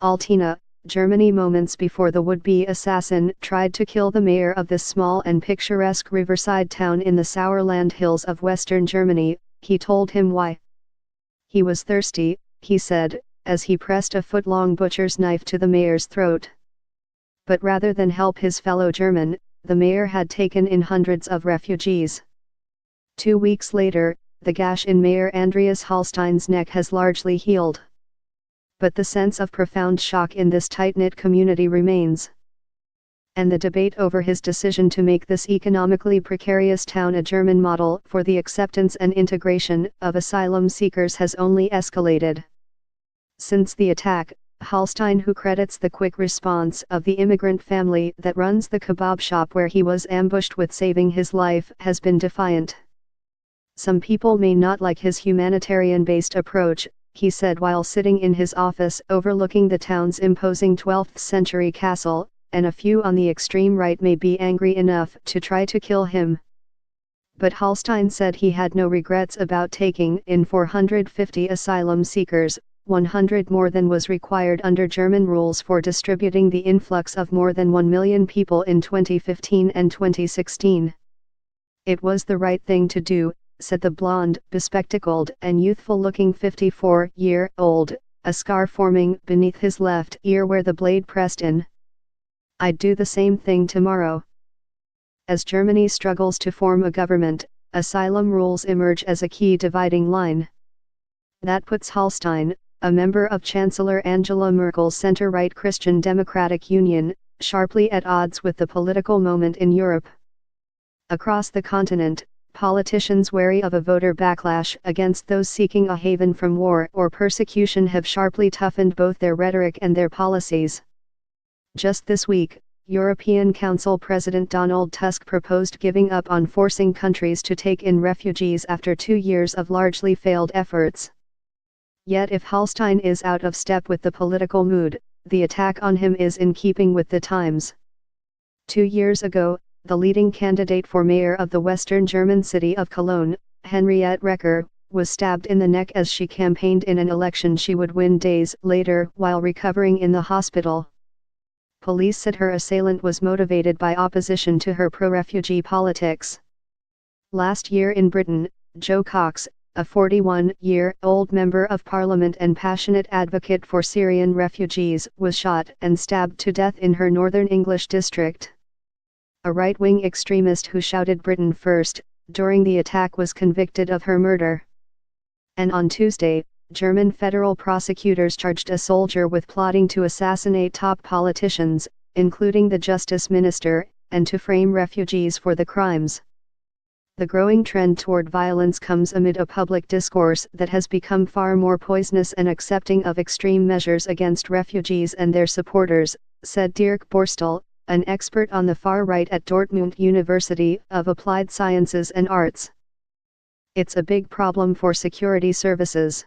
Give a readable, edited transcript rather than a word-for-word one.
Altena, Germany. Moments before the would-be assassin tried to kill the mayor of this small and picturesque riverside town in the Sauerland hills of western Germany, he told him why. He was thirsty, he said, as he pressed a foot-long butcher's knife to the mayor's throat. But rather than help his fellow German, the mayor had taken in hundreds of refugees. 2 weeks later, the gash in Mayor Andreas Hallstein's neck has largely healed. But the sense of profound shock in this tight-knit community remains. And the debate over his decision to make this economically precarious town a German model for the acceptance and integration of asylum seekers has only escalated. Since the attack, Hallstein, who credits the quick response of the immigrant family that runs the kebab shop where he was ambushed with saving his life, has been defiant. Some people may not like his humanitarian-based approach, he said while sitting in his office overlooking the town's imposing 12th-century castle, and a few on the extreme right may be angry enough to try to kill him. But Hallstein said he had no regrets about taking in 450 asylum seekers, 100 more than was required under German rules for distributing the influx of more than 1 million people in 2015 and 2016. It was the right thing to do, said the blonde, bespectacled and youthful-looking 54-year-old, a scar forming beneath his left ear where the blade pressed in. I'd do the same thing tomorrow. As Germany struggles to form a government, asylum rules emerge as a key dividing line. That puts Hallstein, a member of Chancellor Angela Merkel's center-right Christian Democratic Union, sharply at odds with the political moment in Europe. Across the continent, politicians wary of a voter backlash against those seeking a haven from war or persecution have sharply toughened both their rhetoric and their policies. Just this week, European Council President Donald Tusk proposed giving up on forcing countries to take in refugees after 2 years of largely failed efforts. Yet if Hallstein is out of step with the political mood, the attack on him is in keeping with the times. 2 years ago, the leading candidate for mayor of the western German city of Cologne, Henriette Reker, was stabbed in the neck as she campaigned in an election she would win days later while recovering in the hospital. Police said her assailant was motivated by opposition to her pro-refugee politics. Last year in Britain, Joe Cox, a 41-year-old member of parliament and passionate advocate for Syrian refugees, was shot and stabbed to death in her northern English district. A right-wing extremist who shouted "Britain first" during the attack was convicted of her murder. And on Tuesday, German federal prosecutors charged a soldier with plotting to assassinate top politicians, including the justice minister, and to frame refugees for the crimes. The growing trend toward violence comes amid a public discourse that has become far more poisonous and accepting of extreme measures against refugees and their supporters, said Dirk Borstel, an expert on the far right at Dortmund University of Applied Sciences and Arts. It's a big problem for security services.